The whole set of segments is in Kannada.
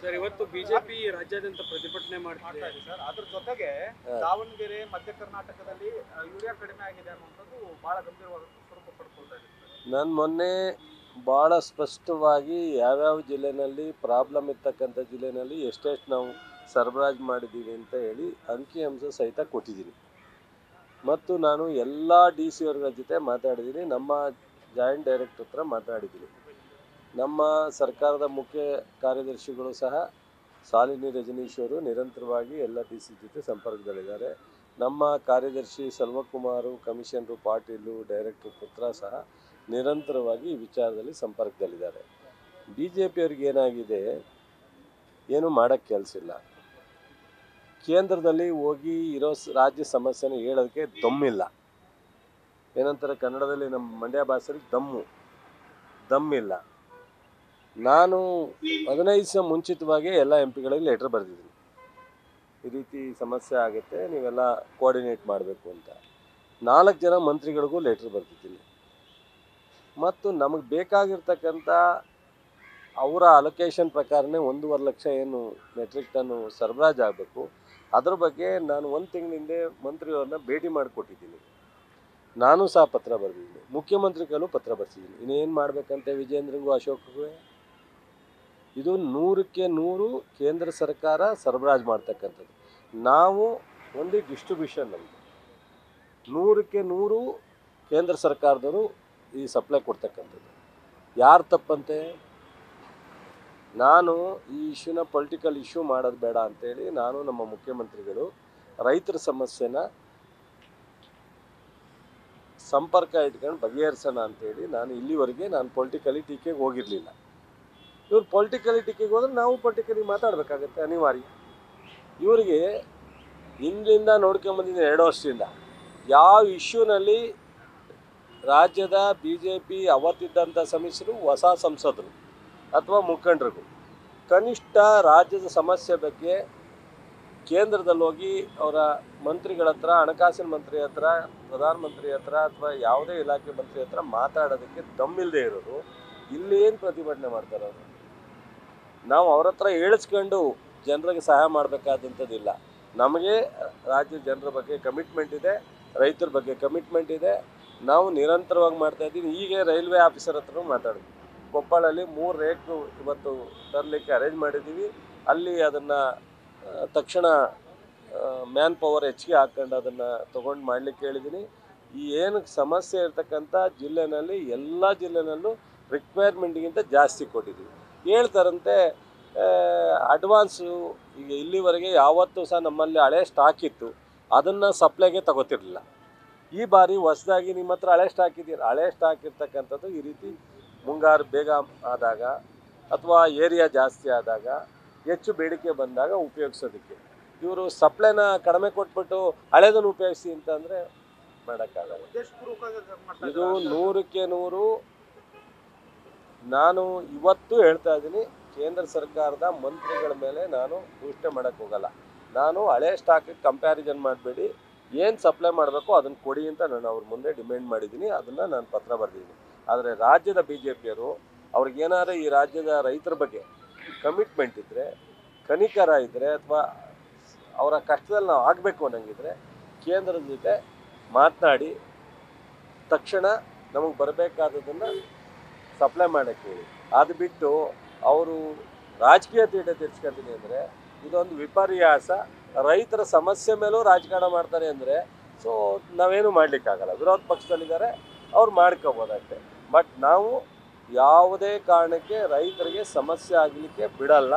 ಸರ್ ಇವತ್ತು ಬಿಜೆಪಿ ರಾಜ್ಯಾದ್ಯಂತ ಪ್ರತಿಭಟನೆ ಮಾಡ್ತಾ ಇದೆ ಸರ್. ಅದ್ರ ಜೊತೆಗೆ ದಾವಣಗೆರೆ ಮಧ್ಯ ಕರ್ನಾಟಕದಲ್ಲಿ ಯೂರಿಯಾ ಕಡಿಮೆ ಆಗಿದೆ ಅನ್ನುವಂಥದ್ದು ಬಹಳ ಗಂಭೀರವಾದಂಥ ಸ್ವರೂಪ ಪಡ್ಕೊಳ್ತಾ ಇದೆ. ನಾನು ಮೊನ್ನೆ ಭಾಳ ಸ್ಪಷ್ಟವಾಗಿ ಯಾವ್ಯಾವ ಜಿಲ್ಲೆಯಲ್ಲಿ ಪ್ರಾಬ್ಲಮ್ ಇರ್ತಕ್ಕಂಥ ಜಿಲ್ಲೆಯಲ್ಲಿ ಎಷ್ಟೆಷ್ಟು ನಾವು ಸರಬರಾಜು ಮಾಡಿದ್ದೀವಿ ಅಂತ ಹೇಳಿ ಅಂಕಿಅಂಶ ಸಹಿತ ಕೊಟ್ಟಿದ್ದೀನಿ. ಮತ್ತು ನಾನು ಎಲ್ಲ ಡಿ ಸಿ ಅವ್ರಗಳ ಜೊತೆ ಮಾತಾಡಿದ್ದೀನಿ, ನಮ್ಮ ಜಾಯಿಂಟ್ ಡೈರೆಕ್ಟರ್ ಹತ್ರ ಮಾತಾಡಿದ್ದೀನಿ. ನಮ್ಮ ಸರ್ಕಾರದ ಮುಖ್ಯ ಕಾರ್ಯದರ್ಶಿಗಳು ಸಹ ಶಾಲಿನಿ ರಜನೀಶ್ ಅವರು ನಿರಂತರವಾಗಿ ಎಲ್ಲ ಡಿ ಸಿ ಜೊತೆ ಸಂಪರ್ಕದಲ್ಲಿದ್ದಾರೆ. ನಮ್ಮ ಕಾರ್ಯದರ್ಶಿ ಸೆಲ್ವಕುಮಾರು, ಕಮಿಷನರು ಪಾಟೀಲು, ಡೈರೆಕ್ಟರ್ ಪುತ್ರ ಸಹ ನಿರಂತರವಾಗಿ ಈ ವಿಚಾರದಲ್ಲಿ ಸಂಪರ್ಕದಲ್ಲಿದ್ದಾರೆ. ಬಿ ಜೆ ಪಿಯವ್ರಿಗೆ ಏನಾಗಿದೆ, ಏನು ಮಾಡೋಕ್ಕೆ ಕೆಲಸ ಇಲ್ಲ. ಕೇಂದ್ರದಲ್ಲಿ ಹೋಗಿ ಇರೋ ರಾಜ್ಯ ಸಮಸ್ಯೆನ ಹೇಳೋದಕ್ಕೆ ದಮ್ಮಿಲ್ಲ. ಏನಂತಾರೆ ಕನ್ನಡದಲ್ಲಿ, ನಮ್ಮ ಮಂಡ್ಯ ಭಾಷೆಯಲ್ಲಿ ದಮ್ಮಿಲ್ಲ. ನಾನು 15 ದಿವಸ ಮುಂಚಿತವಾಗಿ ಎಲ್ಲ ಎಂ ಪಿಗಳಿಗೆ ಲೆಟ್ರ್ ಬರೆದಿದ್ದೀನಿ, ಈ ರೀತಿ ಸಮಸ್ಯೆ ಆಗುತ್ತೆ, ನೀವೆಲ್ಲ ಕೋಆರ್ಡಿನೇಟ್ ಮಾಡಬೇಕು ಅಂತ. 4 ಜನ ಮಂತ್ರಿಗಳಿಗೂ ಲೆಟ್ರ್ ಬರೆದಿದ್ದೀನಿ. ಮತ್ತು ನಮಗೆ ಬೇಕಾಗಿರ್ತಕ್ಕಂಥ ಅವರ ಅಲೋಕೇಶನ್ ಪ್ರಕಾರನೇ 1.5 ಲಕ್ಷ ಏನು ಮೆಟ್ರಿಕ್ ಟನ್ನು ಸರಬರಾಜು ಆಗಬೇಕು. ಅದ್ರ ಬಗ್ಗೆ ನಾನು 1 ತಿಂಗಳಿಂದ ಮಂತ್ರಿಯವ್ರನ್ನ ಭೇಟಿ ಮಾಡಿಕೊಟ್ಟಿದ್ದೀನಿ. ನಾನು ಸಹ ಪತ್ರ ಬರೆದಿದ್ದೀನಿ, ಮುಖ್ಯಮಂತ್ರಿಗಳೂ ಪತ್ರ ಬರೆಸಿದ್ದೀನಿ. ಇನ್ನೇನು ಮಾಡಬೇಕಂತೆ ವಿಜೇಂದ್ರಗೂ ಅಶೋಕ್ಗೂ? ಇದು 100ಕ್ಕೆ 100 ಕೇಂದ್ರ ಸರ್ಕಾರ ಸರಬರಾಜು ಮಾಡ್ತಕ್ಕಂಥದ್ದು. ನಾವು ಒಂದು ಡಿಸ್ಟ್ರಿಬ್ಯೂಷನ್, ನಮ್ಮದು 100ಕ್ಕೆ 100 ಕೇಂದ್ರ ಸರ್ಕಾರದವರು ಈ ಸಪ್ಲೈ ಕೊಡ್ತಕ್ಕಂಥದ್ದು. ಯಾರು ತಪ್ಪಂತೆ? ನಾನು ಈ ಇಶ್ಯೂನ ಪೊಲಿಟಿಕಲ್ ಇಶ್ಯೂ ಮಾಡೋದು ಬೇಡ ಅಂತೇಳಿ ನಾನು ನಮ್ಮ ಮುಖ್ಯಮಂತ್ರಿಗಳು ರೈತರ ಸಮಸ್ಯೆನ ಸಂಪರ್ಕ ಇಟ್ಕೊಂಡು ಬಗೆಹರಿಸೋಣ ಅಂತೇಳಿ ನಾನು ಇಲ್ಲಿವರೆಗೆ ಪೊಲಿಟಿಕಲಿ ಟೀಕೆಗೆ ಹೋಗಿರಲಿಲ್ಲ. ಇವ್ರು ಪೊಲಿಟಿಕಲಿ ಟೀಕೆಗೆ ಹೋದ್ರೆ ನಾವು ಪೊಲಿಟಿಕಲಿ ಮಾತಾಡಬೇಕಾಗತ್ತೆ, ಅನಿವಾರ್ಯ. ಇವರಿಗೆ ಹಿಂದಿಂದ ನೋಡ್ಕೊಂಬಂದಿದ್ದೀನಿ 2 ವರ್ಷದಿಂದ. ಯಾವ ಇಶ್ಯೂನಲ್ಲಿ ರಾಜ್ಯದ ಬಿ ಜೆ ಪಿ ಅವತ್ತಿದ್ದಂಥ ಸಮಿಸರು, ಹೊಸ ಸಂಸದರು ಅಥವಾ ಮುಖಂಡರಿಗೂ ಕನಿಷ್ಠ ರಾಜ್ಯದ ಸಮಸ್ಯೆ ಬಗ್ಗೆ ಕೇಂದ್ರದಲ್ಲಿ ಹೋಗಿ ಅವರ ಮಂತ್ರಿಗಳ ಹತ್ರ, ಹಣಕಾಸಿನ ಮಂತ್ರಿ ಹತ್ರ, ಪ್ರಧಾನಮಂತ್ರಿ ಹತ್ರ ಅಥವಾ ಯಾವುದೇ ಇಲಾಖೆ ಮಂತ್ರಿ ಹತ್ರ ಮಾತಾಡೋದಕ್ಕೆ ದಮ್ಮಿಲ್ಲದೆ ಇರೋರು ಇಲ್ಲಿ ಏನು ಪ್ರತಿಭಟನೆ ಮಾಡ್ತಾರೆ ಅವರು? ನಾವು ಅವ್ರ ಹತ್ರ ಹೇಳಿಸ್ಕೊಂಡು ಜನರಿಗೆ ಸಹಾಯ ಮಾಡಬೇಕಾದಂಥದ್ದಿಲ್ಲ. ನಮಗೆ ರಾಜ್ಯದ ಜನರ ಬಗ್ಗೆ ಕಮಿಟ್ಮೆಂಟ್ ಇದೆ, ರೈತರ ಬಗ್ಗೆ ಕಮಿಟ್ಮೆಂಟ್ ಇದೆ. ನಾವು ನಿರಂತರವಾಗಿ ಮಾಡ್ತಾಯಿದ್ದೀವಿ. ಈಗ ರೈಲ್ವೆ ಆಫೀಸರ್ ಹತ್ರನೂ ಮಾತಾಡಿದ್ವಿ. ಕೊಪ್ಪಳಲ್ಲಿ 3 ರೇಕು ಇವತ್ತು ತರಲಿಕ್ಕೆ ಅರೇಂಜ್ ಮಾಡಿದ್ದೀವಿ. ಅಲ್ಲಿ ಅದನ್ನು ತಕ್ಷಣ ಮ್ಯಾನ್ ಪವರ್ ಹೆಚ್ಚಿಗೆ ಹಾಕ್ಕೊಂಡು ಅದನ್ನು ತೊಗೊಂಡು ಮಾಡಲಿಕ್ಕೆ ಹೇಳಿದ್ದೀನಿ. ಈ ಏನು ಸಮಸ್ಯೆ ಇರ್ತಕ್ಕಂಥ ಜಿಲ್ಲೆನಲ್ಲಿ ಎಲ್ಲ ಜಿಲ್ಲೆನಲ್ಲೂ ರಿಕ್ವೈರ್ಮೆಂಟ್ಗಿಂತ ಜಾಸ್ತಿ ಕೊಟ್ಟಿದ್ದೀವಿ. ಹೇಳ್ತಾರಂತೆ ಅಡ್ವಾನ್ಸು. ಈಗ ಇಲ್ಲಿವರೆಗೆ ಯಾವತ್ತೂ ಸಹ ನಮ್ಮಲ್ಲಿ ಹಳೆ ಸ್ಟಾಕ್ ಇತ್ತು, ಅದನ್ನು ಸಪ್ಲೈಗೆ ತಗೋತಿರಲಿಲ್ಲ. ಈ ಬಾರಿ ಹೊಸದಾಗಿ ನಿಮ್ಮ ಹತ್ರ ಹಳೆ ಸ್ಟಾಕ್ ಇದೆಯಲ್ಲ, ಹಳೆ ಸ್ಟಾಕ್ ಇರ್ತಕ್ಕಂಥದ್ದು ಈ ರೀತಿ ಮುಂಗಾರು ಬೇಗ ಆದಾಗ ಅಥವಾ ಏರಿಯಾ ಜಾಸ್ತಿ ಆದಾಗ ಹೆಚ್ಚು ಬೇಡಿಕೆ ಬಂದಾಗ ಉಪಯೋಗಿಸೋದಕ್ಕೆ. ಇವರು ಸಪ್ಲೈನ ಕಡಿಮೆ ಕೊಟ್ಬಿಟ್ಟು ಹಳೇದನ್ನು ಉಪಯೋಗಿಸಿ ಅಂತಂದರೆ ಮಾಡೋಕ್ಕಾಗಲ್ಲ. ಇದು 100ಕ್ಕೆ 100 ನಾನು ಇವತ್ತು ಹೇಳ್ತಾ ಇದ್ದೀನಿ. ಕೇಂದ್ರ ಸರ್ಕಾರದ ಮಂತ್ರಿಗಳ ಮೇಲೆ ನಾನು ದೂಷಣೆ ಮಾಡೋಕ್ಕೆ ಹೋಗಲ್ಲ. ನಾನು ಹಳೆ ಸ್ಟಾಕಿಗೆ ಕಂಪ್ಯಾರಿಸನ್ ಮಾಡಬೇಡಿ, ಏನು ಸಪ್ಲೈ ಮಾಡಬೇಕು ಅದನ್ನು ಕೊಡಿ ಅಂತ ನಾನು ಅವ್ರ ಮುಂದೆ ಡಿಮ್ಯಾಂಡ್ ಮಾಡಿದ್ದೀನಿ. ಅದನ್ನು ನಾನು ಪತ್ರ ಬರೆದಿದ್ದೀನಿ. ಆದರೆ ರಾಜ್ಯದ ಬಿ ಜೆ ಪಿಯವರು ಅವ್ರಿಗೇನಾದ್ರು ಈ ರಾಜ್ಯದ ರೈತರ ಬಗ್ಗೆ ಕಮಿಟ್ಮೆಂಟ್ ಇದ್ದರೆ, ಕನಿಕರ ಇದ್ದರೆ, ಅಥವಾ ಅವರ ಕಷ್ಟದಲ್ಲಿ ನಾವು ಆಗಬೇಕು ಅನ್ನಂಗಿದ್ರೆ ಕೇಂದ್ರದ ಜೊತೆ ಮಾತನಾಡಿ ತಕ್ಷಣ ನಮಗೆ ಬರಬೇಕಾದದನ್ನು ಸಪ್ಲೈ ಮಾಡೋಕ್ಕೆ ಹೇಳಿ. ಅದು ಬಿಟ್ಟು ಅವರು ರಾಜಕೀಯ ತೀಟ ತೀರ್ಸ್ಕೊಳ್ತೀನಿ ಅಂದರೆ ಇದೊಂದು ವಿಪರ್ಯಾಸ. ರೈತರ ಸಮಸ್ಯೆ ಮೇಲೂ ರಾಜಕಾರಣ ಮಾಡ್ತಾರೆ ಅಂದರೆ ಸೊ ನಾವೇನು ಮಾಡಲಿಕ್ಕಾಗಲ್ಲ. ವಿರೋಧ ಪಕ್ಷದಲ್ಲಿದ್ದಾರೆ, ಅವ್ರು ಮಾಡ್ಕೋಬೋದಷ್ಟೆ. ಬಟ್ ನಾವು ಯಾವುದೇ ಕಾರಣಕ್ಕೆ ರೈತರಿಗೆ ಸಮಸ್ಯೆ ಆಗಲಿಕ್ಕೆ ಬಿಡಲ್ಲ.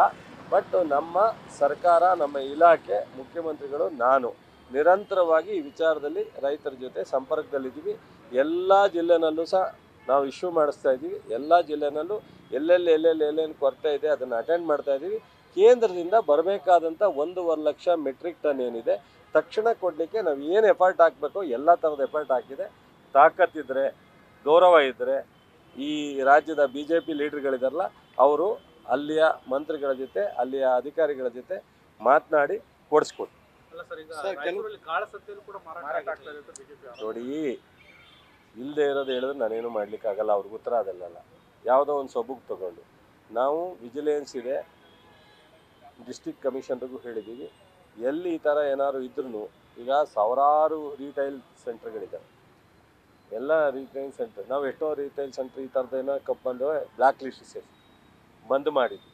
ಬಟ್ ನಮ್ಮ ಸರ್ಕಾರ, ನಮ್ಮ ಇಲಾಖೆ, ಮುಖ್ಯಮಂತ್ರಿಗಳು, ನಾನು ನಿರಂತರವಾಗಿ ಈ ವಿಚಾರದಲ್ಲಿ ರೈತರ ಜೊತೆ ಸಂಪರ್ಕದಲ್ಲಿದ್ದೀವಿ. ಎಲ್ಲ ಜಿಲ್ಲೆನಲ್ಲೂ ಸಹ ನಾವು ಇಶ್ಯೂ ಮಾಡಿಸ್ತಾ ಇದ್ದೀವಿ. ಎಲ್ಲ ಜಿಲ್ಲೆನಲ್ಲೂ ಎಲ್ಲೆಲ್ಲಿ ಕೊರತೆ ಇದೆ ಅದನ್ನು ಅಟೆಂಡ್ ಮಾಡ್ತಾ ಇದ್ದೀವಿ. ಕೇಂದ್ರದಿಂದ ಬರಬೇಕಾದಂಥ 1.5 ಲಕ್ಷ ಮೆಟ್ರಿಕ್ ಟನ್ ಏನಿದೆ ತಕ್ಷಣ ಕೊಡಲಿಕ್ಕೆ ನಾವು ಏನು ಎಫರ್ಟ್ ಹಾಕಬೇಕು ಎಲ್ಲ ಥರದ ಎಫರ್ಟ್ ಹಾಕಿದೆ. ತಾಕತ್ತಿದ್ದರೆ, ಗೌರವ ಇದ್ದರೆ ಈ ರಾಜ್ಯದ ಬಿ ಜೆ ಪಿ ಲೀಡರ್ಗಳಿದಾರಲ್ಲ, ಅವರು ಅಲ್ಲಿಯ ಮಂತ್ರಿಗಳ ಜೊತೆ, ಅಲ್ಲಿಯ ಅಧಿಕಾರಿಗಳ ಜೊತೆ ಮಾತನಾಡಿ ಕೊಡಿಸ್ಕೊಡಿ. ನೋಡಿ, ಇಲ್ಲದೆ ಇರೋದು ಹೇಳಿದ್ರೆ ನಾನೇನು ಮಾಡಲಿಕ್ಕಾಗಲ್ಲ. ಅವ್ರಿಗೆ ಉತ್ತರ ಅದಲ್ಲ. ಯಾವುದೋ ಒಂದು ಸೊಬಗು ತೊಗೊಂಡು ನಾವು ವಿಜಿಲೆನ್ಸ್ ಇದೆ, ಡಿಸ್ಟ್ರಿಕ್ಟ್ ಕಮಿಷನರ್ಗೂ ಹೇಳಿದ್ದೀವಿ, ಎಲ್ಲಿ ಈ ಥರ ಏನಾದ್ರು ಇದ್ರೂ, ಈಗ ಸಾವಿರಾರು ರೀಟೈಲ್ ಸೆಂಟರ್ಗಳಿದ್ದಾವೆ, ಎಲ್ಲ ರೀಟೈಲ್ ಸೆಂಟರ್, ನಾವು ಎಷ್ಟೋ ರೀಟೈಲ್ ಸೆಂಟ್ರ್ ಈ ಥರದ್ದೇನೋ ಬಂದವೆ ಬ್ಲ್ಯಾಕ್ ಲಿಸ್ಟ್ ಸೇರಿ ಬಂದ್ ಮಾಡಿದ್ವಿ,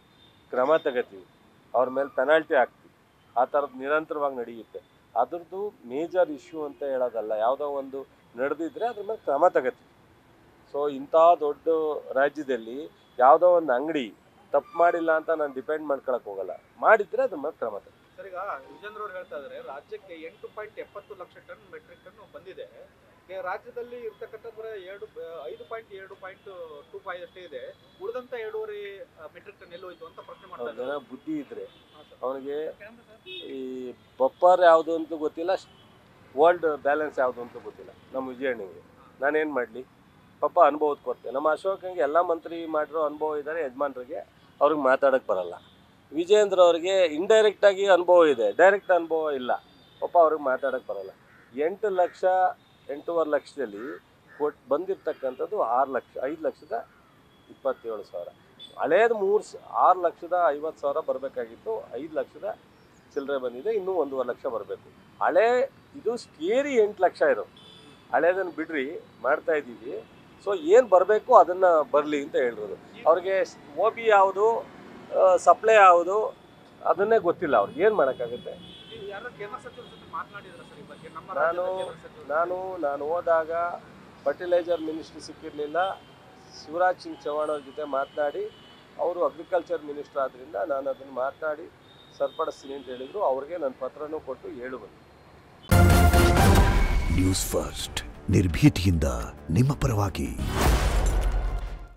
ಕ್ರಮ ತಗೋತೀವಿ, ಅವ್ರ ಮೇಲೆ ಪೆನಾಲ್ಟಿ ಹಾಕ್ತೀವಿ, ಆ ಥರದ್ದು ನಿರಂತರವಾಗಿ ನಡೆಯುತ್ತೆ. ಅದ್ರದ್ದು ಮೇಜರ್ ಇಶ್ಯೂ ಅಂತ ಹೇಳೋದಲ್ಲ, ಯಾವುದೋ ಒಂದು ನಡೆದಿದ್ರೆ ಅದ್ರ ಮೇಲೆ ಕ್ರಮ ತಗೋತೀವಿ. ಸೊ ಇಂಥ ದೊಡ್ಡ ರಾಜ್ಯದಲ್ಲಿ ಯಾವುದೋ ಒಂದು ಅಂಗಡಿ ತಪ್ಪು ಮಾಡಿಲ್ಲ ಅಂತ ನಾನು ಡಿಪೆಂಡ್ ಮಾಡ್ಕೊಳಕ್ಕೆ ಹೋಗಲ್ಲ, ಮಾಡಿದ್ರೆ ಅದ್ರ ಮೇಲೆ ಕ್ರಮ ತಗೋತೀವಿ. ಸರ್, ಈಗ ವಿಜೇಂದ್ರ ಅವರು ಹೇಳ್ತಾ ಇದ್ದಾರೆ ರಾಜ್ಯಕ್ಕೆ 8.70 ಲಕ್ಷ ಟನ್ ಮೆಟ್ರಿಕ್ ಟನ್ ಬಂದಿದೆ. ರಾಜ್ಯದಲ್ಲಿ ಇರ್ತಕ್ಕಂಥದ್ದು ಬರೀ 5.2.25 ಅಷ್ಟೇ ಇದೆ. ಉಳಿದಂತ 2.5 ಮೆಟ್ರಿಕ್ ಟನ್ ಎಲ್ಲೋಯ್ತು ಅಂತ ಪ್ರಶ್ನೆ ಮಾಡ್ತಾ ಇದ್ದಾರೆ. ಬುದ್ಧಿ ಇದ್ರೆ ಅವನಿಗೆ ಈ ಬಪ್ಪರ್ ಯಾವುದು ಅಂತ ಗೊತ್ತಿಲ್ಲ, ವರ್ಲ್ಡ್ ಬ್ಯಾಲೆನ್ಸ್ ಯಾವುದು ಅಂತ ಗೊತ್ತಿಲ್ಲ. ನಮ್ಮ ವಿಜಯಣ್ಣಗೆ ನಾನೇನು ಮಾಡಲಿ, ಪಾಪ ಅನುಭವದ ಕೊರತೆ. ನಮ್ಮ ಅಶೋಕಂಗೆ ಎಲ್ಲ ಮಂತ್ರಿ ಮಾಡಿರೋ ಅನುಭವ ಇದ್ದಾರೆ, ಯಜಮಾನ್ರಿಗೆ ಅವ್ರಿಗೆ ಮಾತಾಡೋಕ್ಕೆ ಬರಲ್ಲ. ವಿಜೇಂದ್ರ ಅವ್ರಿಗೆ ಇಂಡೈರೆಕ್ಟಾಗಿ ಅನುಭವ ಇದೆ, ಡೈರೆಕ್ಟ್ ಅನುಭವ ಇಲ್ಲ, ಪಾಪ ಅವ್ರಿಗೆ ಮಾತಾಡೋಕ್ಕೆ ಬರಲ್ಲ. 8.25 ಲಕ್ಷದಲ್ಲಿ ಬಂದಿರ್ತಕ್ಕಂಥದ್ದು 5,27,000. ಹಳೇದು 6,50,000 ಬರಬೇಕಾಗಿತ್ತು, 5 ಲಕ್ಷದ ಚಿಲ್ಲರೆ ಬಂದಿದೆ, ಇನ್ನೂ 1.5 ಲಕ್ಷ ಬರಬೇಕು. ಹಳೆ ಇದು ಸ್ಕೇರಿ 8 ಲಕ್ಷ ಇರೋದು, ಹಳೇದನ್ನು ಬಿಡ್ರಿ ಮಾಡ್ತಾ ಇದ್ದೀವಿ. ಸೊ ಏನು ಬರಬೇಕು ಅದನ್ನು ಬರಲಿ ಅಂತ ಹೇಳಿರೋದು. ಅವ್ರಿಗೆ OB ಯಾವುದು, ಸಪ್ಲೈ ಯಾವುದು ಅದನ್ನೇ ಗೊತ್ತಿಲ್ಲ, ಅವ್ರಿಗೆ ಏನು ಮಾಡೋಕ್ಕಾಗುತ್ತೆ. ನಾನು ಹೋದಾಗ ಫರ್ಟಿಲೈಸರ್ ಮಿನಿಸ್ಟ್ರಿ ಸಿಕ್ಕಿರಲಿಲ್ಲ, ಶಿವರಾಜ್ ಸಿಂಗ್ ಚೌಹಾಣ್ ಅವ್ರ ಜೊತೆ ಮಾತನಾಡಿ, ಅವರು ಅಗ್ರಿಕಲ್ಚರ್ ಮಿನಿಸ್ಟರ್ ಆದ್ದರಿಂದ ನಾನು ಅದನ್ನು ಮಾತನಾಡಿ ಸರಿಪಡಿಸ್ತೀನಿ ಅಂತ ಹೇಳಿದರು. ಅವ್ರಿಗೆ ನನ್ನ ಪತ್ರನೂ ಕೊಟ್ಟು ಹೇಳು ಬಂದು. ನ್ಯೂಸ್ ಫಸ್ಟ್ ನಿರ್ಭೀತಿಯಿಂದ ನಿಮ್ಮ ಪರವಾಗಿ.